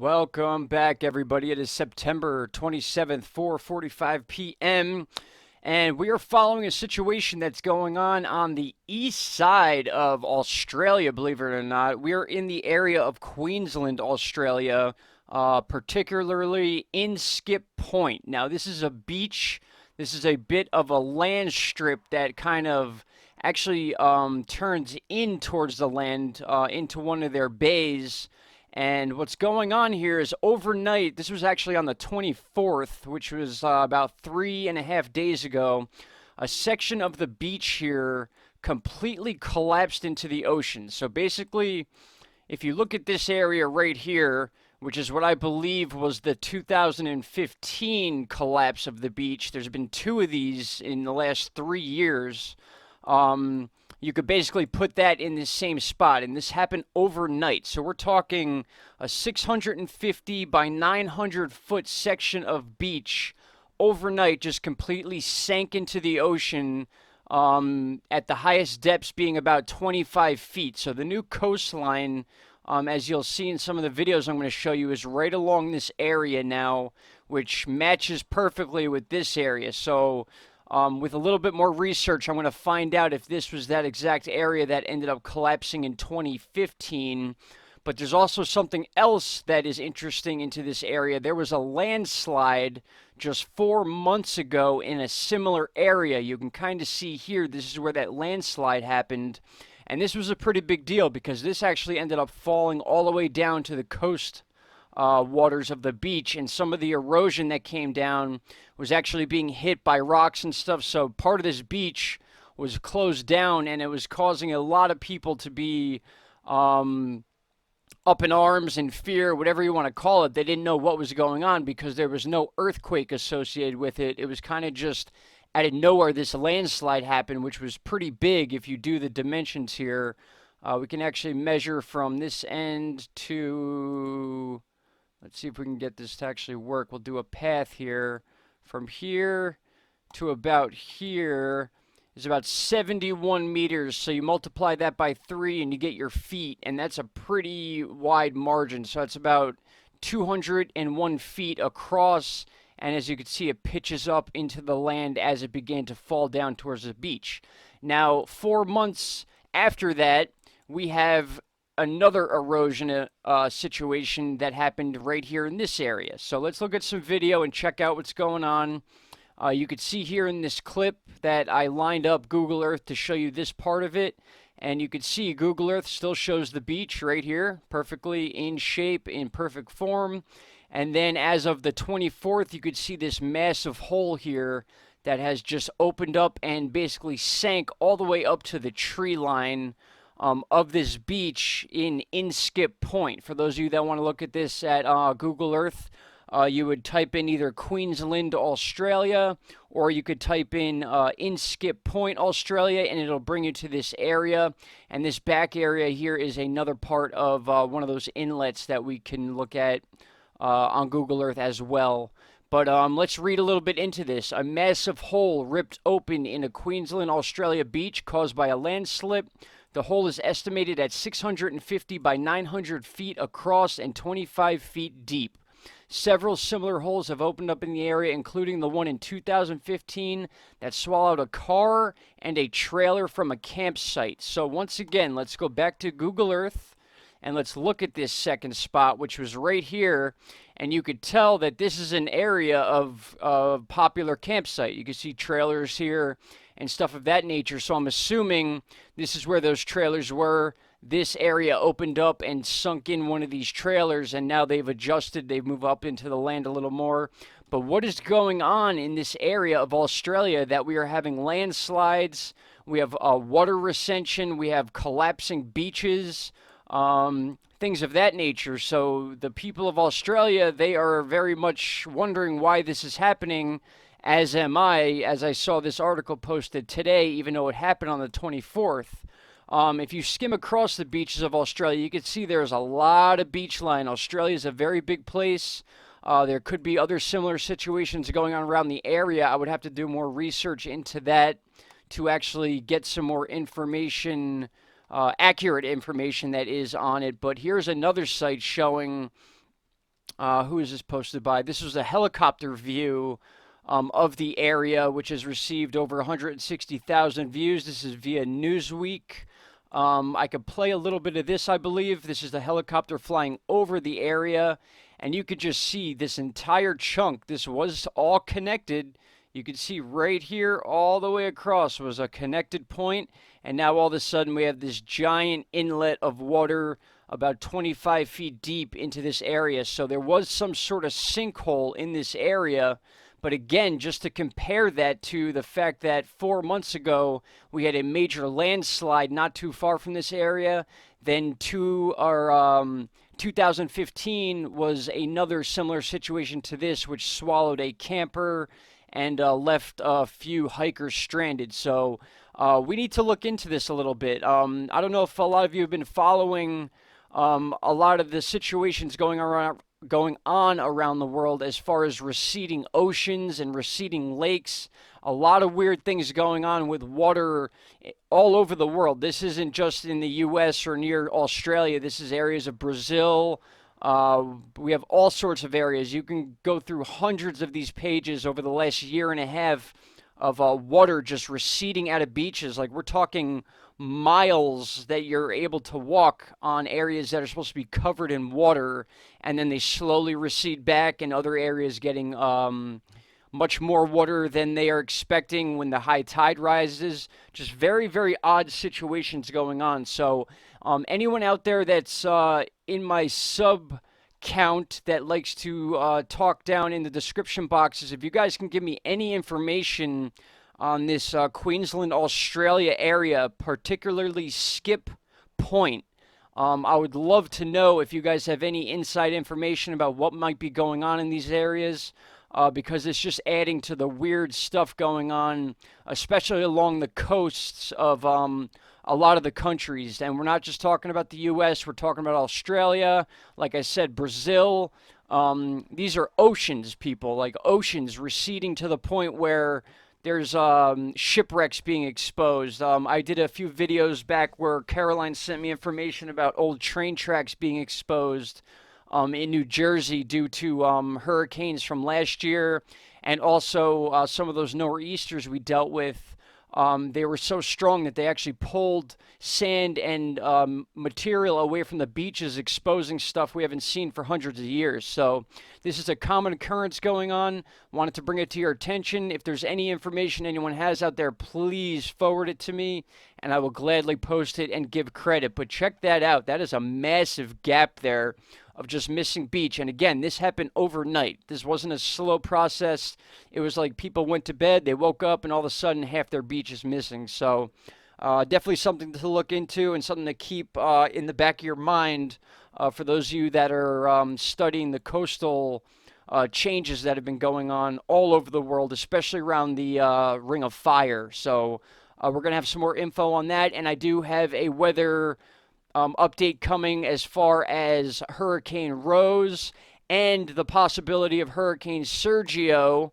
Welcome back, everybody. It is September 27th, 4:45 p.m., and we are following a situation that's going on the east side of Australia, believe it or not. We are in the area of Queensland, Australia, particularly in Skip Point. Now, this is a beach. This is a bit of a land strip that kind of actually turns in towards the land into one of their bays. And what's going on here is overnight, this was actually on the 24th, which was about 3.5 days ago, a section of the beach here completely collapsed into the ocean. So basically, if you look at this area right here, which is what I believe was the 2015 collapse of the beach, there's been two of these in the last 3 years. Um, you could basically put that in the same spot, and this happened overnight. So we're talking a 650 by 900 foot section of beach overnight just completely sank into the ocean, at the highest depths being about 25 feet. So the new coastline, as you'll see in some of the videos I'm going to show you, is right along this area now, which matches perfectly with this area. So with a little bit more research, I'm going to find out if this was that exact area that ended up collapsing in 2015. But there's also something else that is interesting into this area. There was a landslide just 4 months ago in a similar area. You can kind of see here, this is where that landslide happened. And this was a pretty big deal because this actually ended up falling all the way down to the coast waters of the beach, and some of the erosion that came down was actually being hit by rocks and stuff. So part of this beach was closed down, and it was causing a lot of people to be up in arms and fear, whatever you want to call it. They didn't know what was going on because there was no earthquake associated with it. It was kind of just out of nowhere this landslide happened, which was pretty big. If you do the dimensions here, we can actually measure from this end to, let's see if we can get this to actually work. We'll do a path here. From here to about here is about 71 meters. So you multiply that by 3 and you get your feet, and that's a pretty wide margin. So it's about 201 feet across, and as you can see, it pitches up into the land as it began to fall down towards the beach. Now, 4 months after that, we have another erosion situation that happened right here in this area. So let's look at some video and check out what's going on. You could see here in this clip that I lined up Google Earth to show you this part of it. And you could see Google Earth still shows the beach right here, perfectly in shape, in perfect form. And then as of the 24th, you could see this massive hole here that has just opened up and basically sank all the way up to the tree line of this beach in Skip Point. For those of you that want to look at this at Google Earth, you would type in either Queensland, Australia, or you could type in Skip Point, Australia, and it'll bring you to this area. And this back area here is another part of one of those inlets that we can look at on Google Earth as well. But let's read a little bit into this. A massive hole ripped open in a Queensland, Australia beach caused by a landslip. The hole is estimated at 650 by 900 feet across and 25 feet deep. Several similar holes have opened up in the area, including the one in 2015 that swallowed a car and a trailer from a campsite. So once again, let's go back to Google Earth and let's look at this second spot, which was right here. And you could tell that this is an area of popular campsite. You can see trailers here and stuff of that nature. So I'm assuming this is where those trailers were. This area opened up and sunk in one of these trailers, and now they've adjusted. They've moved up into the land a little more. But what is going on in this area of Australia that we are having landslides? We have water recension. We have collapsing beaches, things of that nature. So the people of Australia, they are very much wondering why this is happening, as am I, as I saw this article posted today, even though it happened on the 24th. If you skim across the beaches of Australia, you can see there's a lot of beach line. Australia is a very big place. There could be other similar situations going on around the area. I would have to do more research into that to actually get some more information, accurate information that is on it. But here's another site showing Who is this posted by? This was a helicopter view of the area, which has received over 160,000 views. This is via Newsweek. I could play a little bit of this, I believe. This is the helicopter flying over the area, and you could just see this entire chunk. This was all connected. You can see right here, all the way across was a connected point, and now all of a sudden we have this giant inlet of water about 25 feet deep into this area. So there was some sort of sinkhole in this area. But again, just to compare that to the fact that 4 months ago we had a major landslide not too far from this area, then 2015 was another similar situation to this, which swallowed a camper and left a few hikers stranded. So we need to look into this a little bit. I don't know if a lot of you have been following a lot of the situations going on around the world as far as receding oceans and receding lakes. A lot of weird things going on with water all over the world. This isn't just in the US or near Australia. This is areas of Brazil. We have all sorts of areas. You can go through hundreds of these pages over the last year and a half of water just receding out of beaches. Like, we're talking miles that you're able to walk on areas that are supposed to be covered in water, and then they slowly recede back, and other areas getting much more water than they are expecting when the high tide rises. Just very, very odd situations going on. So anyone out there that's in my sub count that likes to talk down in the description boxes, if you guys can give me any information on this Queensland, Australia area, particularly Skip Point, I would love to know if you guys have any inside information about what might be going on in these areas, because it's just adding to the weird stuff going on, especially along the coasts of a lot of the countries. And we're not just talking about the US, we're talking about Australia, like I said, Brazil. These are oceans, people, like oceans receding to the point where there's shipwrecks being exposed. I did a few videos back where Caroline sent me information about old train tracks being exposed in New Jersey due to hurricanes from last year, and also some of those nor'easters we dealt with. They were so strong that they actually pulled sand and material away from the beaches, exposing stuff we haven't seen for hundreds of years. So this is a common occurrence going on. Wanted to bring it to your attention. If there's any information anyone has out there, please forward it to me, and I will gladly post it and give credit. But check that out. That is a massive gap there of just missing beach. And again, this happened overnight. This wasn't a slow process. It was like people went to bed, they woke up, and all of a sudden half their beach is missing. So definitely something to look into and something to keep in the back of your mind for those of you that are studying the coastal changes that have been going on all over the world, especially around the Ring of Fire. So we're going to have some more info on that, and I do have a weather update coming as far as Hurricane Rose and the possibility of Hurricane Sergio,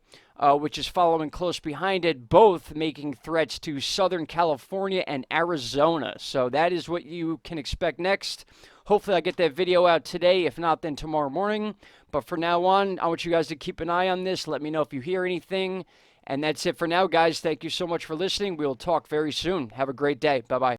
which is following close behind it, both making threats to Southern California and Arizona. So that is what you can expect next. Hopefully I get that video out today. If not, then tomorrow morning. But for now on, I want you guys to keep an eye on this. Let me know if you hear anything. And that's it for now, guys. Thank you so much for listening. We'll talk very soon. Have a great day. Bye-bye.